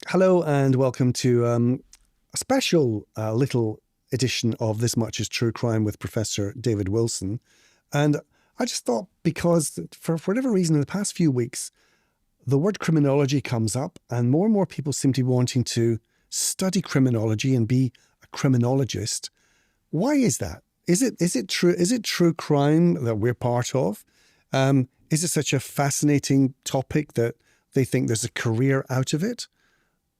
Hello and welcome to a special little edition of This Much is True Crime with Professor David Wilson. And I just thought, because for whatever reason, in the past few weeks, the word criminology comes up and more people seem to be wanting to study criminology and be a criminologist. Why is that? Is it true crime that we're part of? Is it such a fascinating topic that they think there's a career out of it?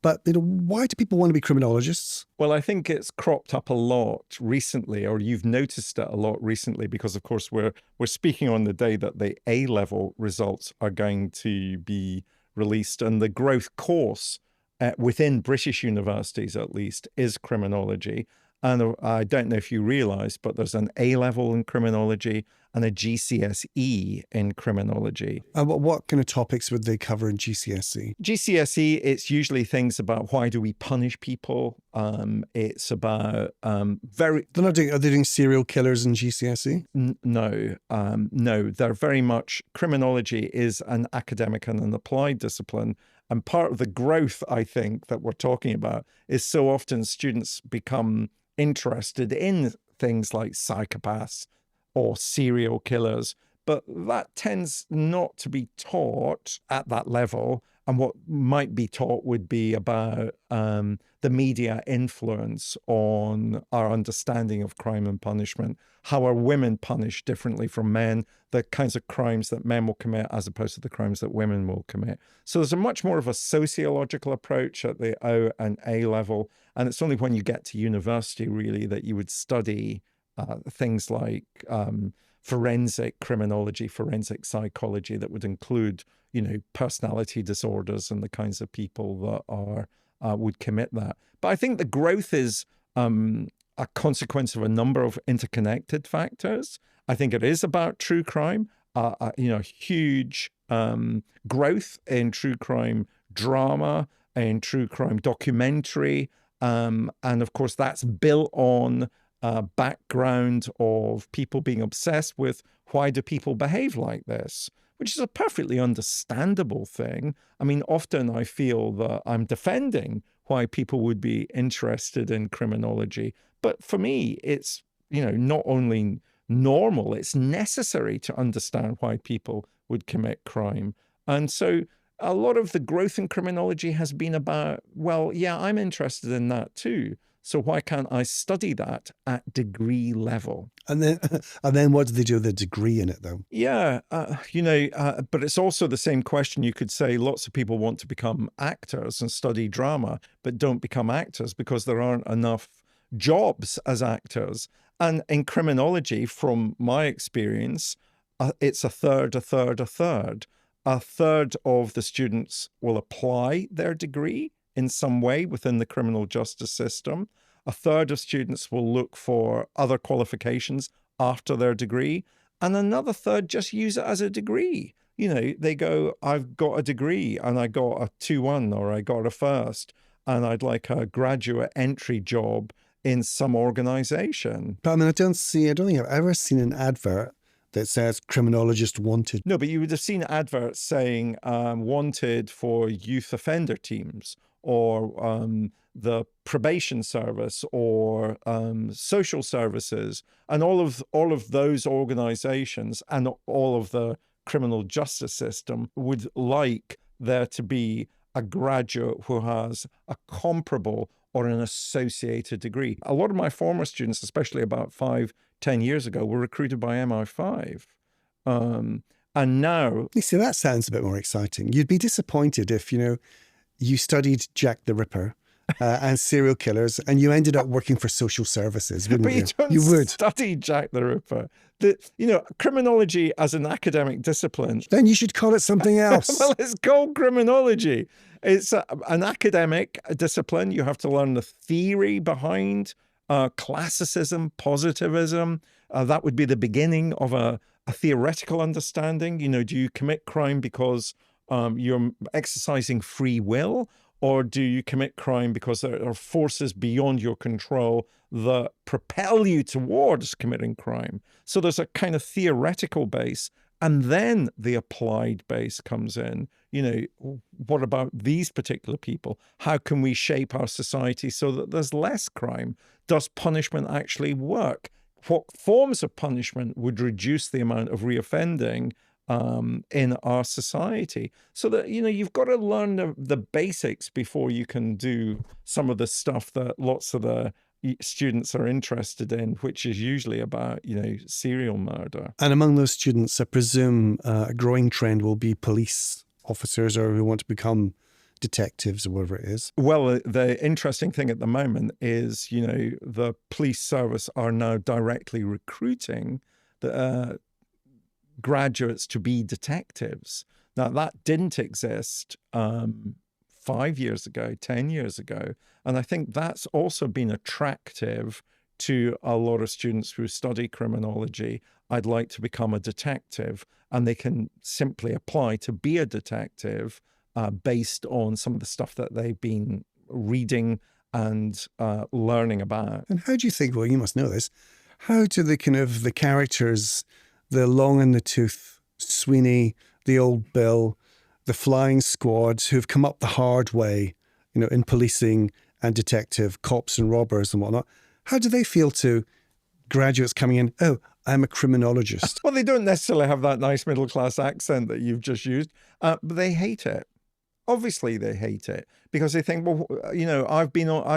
But why do people want to be criminologists? Well, I think it's cropped up a lot recently, or you've noticed it a lot recently, because of course we're speaking on the day that the A-level results are going to be released, and the growth course within British universities, at least, is criminology. And I don't know if you realize, but there's an A-level in criminology and a GCSE in criminology. What kind of topics would they cover in GCSE? GCSE, it's usually things about why do we punish people. It's about They're not doing. Are they doing serial killers in GCSE? No. They're very much, criminology is an academic and an applied discipline. And part of the growth, I think, that we're talking about is so often students become interested in things like psychopaths or serial killers, but that tends not to be taught at that level. And what might be taught would be about the media influence on our understanding of crime and punishment. How are women punished differently from men? The kinds of crimes that men will commit as opposed to the crimes that women will commit. So there's a much more of a sociological approach at the O and A level. And it's only when you get to university, really, that you would study things like forensic criminology, forensic psychology, that would include, personality disorders and the kinds of people that are would commit that. But I think the growth is a consequence of a number of interconnected factors. I think it is about true crime, huge growth in true crime drama, in true crime documentary. And of course, that's built on background of people being obsessed with why do people behave like this, which is a perfectly understandable thing. I mean, often I feel that I'm defending why people would be interested in criminology. But for me, it's, not only normal, it's necessary to understand why people would commit crime. And so a lot of the growth in criminology has been about, well, yeah, I'm interested in that too. So why can't I study that at degree level? And then what do they do with a degree in it, though? Yeah, but it's also the same question. You could say lots of people want to become actors and study drama, but don't become actors because there aren't enough jobs as actors. And in criminology, from my experience, it's a third, a third, a third. A third of the students will apply their degree in some way within the criminal justice system. A third of students will look for other qualifications after their degree. And another third just use it as a degree. They go, I've got a degree and I got a 2-1 or I got a first, and I'd like a graduate entry job in some organization. But I mean, I don't think I've ever seen an advert that says criminologist wanted. No, but you would have seen adverts saying wanted for youth offender teams, or the probation service, or social services, and all of those organizations and all of the criminal justice system would like there to be a graduate who has a comparable or an associated degree. A lot of my former students, especially about 5-10 years ago, were recruited by MI5. And now... You see, that sounds a bit more exciting. You'd be disappointed if, you studied Jack the Ripper and serial killers, and you ended up working for social services, wouldn't but you? You would study Jack the Ripper. Criminology as an academic discipline. Then you should call it something else. Well, it's called criminology. It's an academic discipline. You have to learn the theory behind classicism, positivism. That would be the beginning of a theoretical understanding. Do you commit crime because you're exercising free will, or do you commit crime because there are forces beyond your control that propel you towards committing crime? So there's a kind of theoretical base And then the applied base comes in. What about these particular people? How can we shape our society so that there's less crime? Does punishment actually work? What forms of punishment would reduce the amount of reoffending in our society? So that, you've got to learn the basics before you can do some of the stuff that lots of the students are interested in, which is usually about, serial murder. And among those students, I presume a growing trend will be police officers or who want to become detectives or whatever it is. Well, the interesting thing at the moment is, the police service are now directly recruiting the graduates to be detectives. Now, that didn't exist 5 years ago, 10 years ago. And I think that's also been attractive to a lot of students who study criminology. I'd like to become a detective, and they can simply apply to be a detective based on some of the stuff that they've been reading and learning about. And how do you think, well, you must know this, how do the characters, the long in the tooth, Sweeney, the old Bill, the flying squad who've come up the hard way, in policing and detective, cops and robbers and whatnot, how do they feel to graduates coming in, oh, I'm a criminologist? Well, they don't necessarily have that nice middle-class accent that you've just used, but they hate it. Obviously, they hate it because they think, well, I've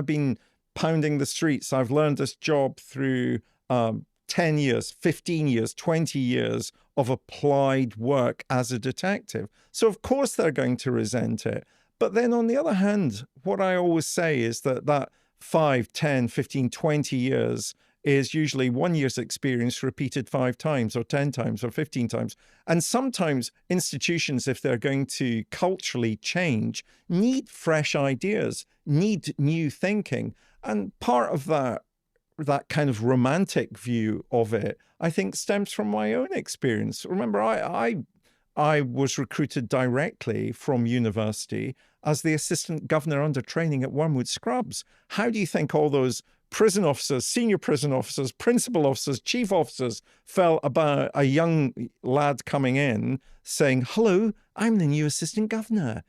been pounding the streets. I've learned this job through 10 years, 15 years, 20 years of applied work as a detective. So, of course, they're going to resent it. But then on the other hand, what I always say is that 5, 10, 15, 20 years is usually 1 year's experience repeated 5 times or 10 times or 15 times. And sometimes institutions, if they're going to culturally change, need fresh ideas, need new thinking. And part of that kind of romantic view of it, I think, stems from my own experience. Remember, I was recruited directly from university as the assistant governor under training at Wormwood Scrubs. How do you think all those prison officers, senior prison officers, principal officers, chief officers felt about a young lad coming in saying, hello, I'm the new assistant governor.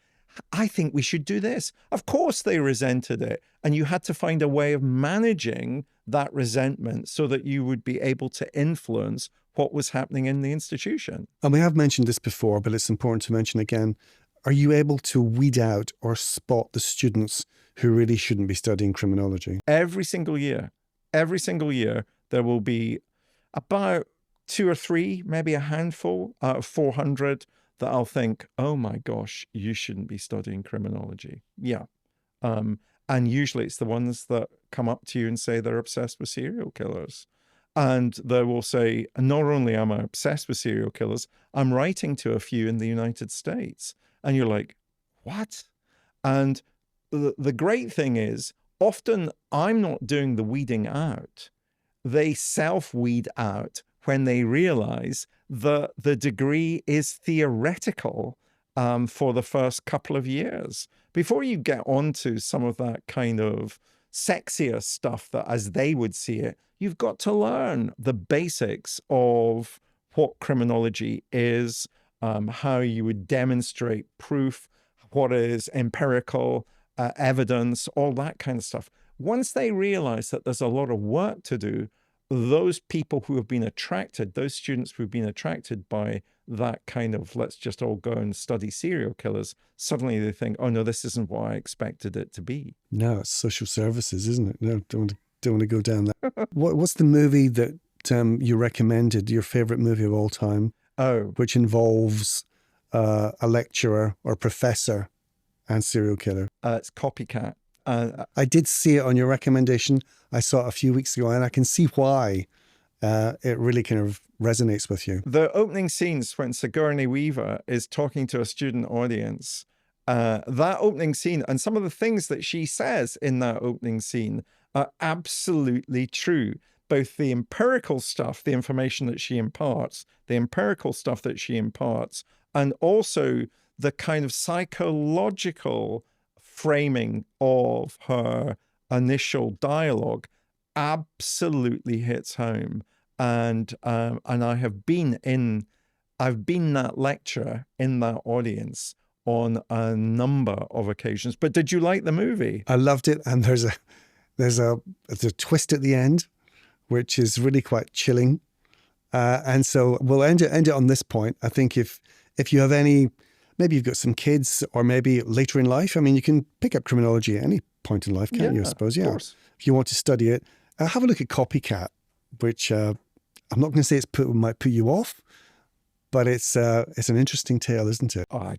I think we should do this. Of course they resented it. And you had to find a way of managing that resentment so that you would be able to influence what was happening in the institution. And we have mentioned this before, but it's important to mention again. Are you able to weed out or spot the students who really shouldn't be studying criminology? Every single year, there will be about 2 or 3, maybe a handful out of 400 that I'll think, oh my gosh, you shouldn't be studying criminology. Yeah. And usually it's the ones that come up to you and say they're obsessed with serial killers. And they will say, not only am I obsessed with serial killers, I'm writing to a few in the United States. And you're like, what? And the great thing is, often I'm not doing the weeding out. They self-weed out when they realize that the degree is theoretical for the first couple of years. Before you get onto some of that kind of sexier stuff that, as they would see it, you've got to learn the basics of what criminology is, how you would demonstrate proof, what is empirical evidence, all that kind of stuff. Once they realize that there's a lot of work to do, those people who have been attracted, those students who've been attracted by that kind of, let's just all go and study serial killers, suddenly they think, oh no, this isn't what I expected it to be. No, it's social services, isn't it? No, don't want to go down that. What's the movie that you recommended, your favorite movie of all time? Oh, which involves a lecturer or professor and serial killer. It's Copycat. I did see it on your recommendation. I saw it a few weeks ago, and I can see why it really kind of resonates with you. The opening scenes when Sigourney Weaver is talking to a student audience, that opening scene and some of the things that she says in that opening scene are absolutely true. Both the empirical stuff, the information that she imparts, the empirical stuff that she imparts, and also the kind of psychological framing of her initial dialogue absolutely hits home. And I have been in I've been that lecturer in that audience on a number of occasions. But did you like the movie? I loved it, and there's a twist at the end, which is really quite chilling. And so we'll end it on this point. I think if you have any, maybe you've got some kids, or maybe later in life. I mean, you can pick up criminology at any point in life, can't you? I suppose, yeah. If you want to study it, have a look at Copycat, which I'm not going to say might put you off, but it's an interesting tale, isn't it? Oh,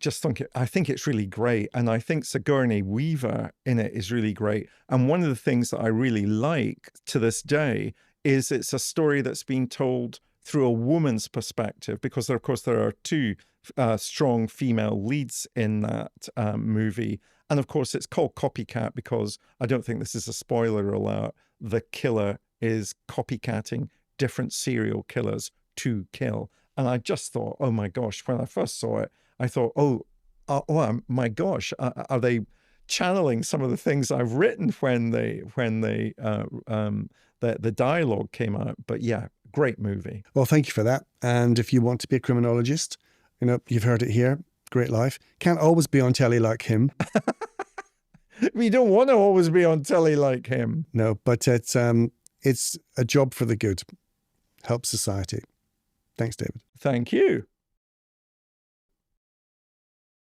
I think it's really great. And I think Sigourney Weaver in it is really great. And one of the things that I really like to this day is it's a story that's being told through a woman's perspective, because of course there are two strong female leads in that movie. And of course it's called Copycat because, I don't think this is a spoiler alert, the killer is copycatting different serial killers to kill. And I just thought, oh my gosh, when I first saw it, I thought, oh my gosh, are they channeling some of the things I've written when the dialogue came out? But yeah, great movie. Well, thank you for that. And if you want to be a criminologist, you've heard it here. Great life. Can't always be on telly like him. We don't want to always be on telly like him. No, but it's a job for the good. Help society. Thanks, David. Thank you.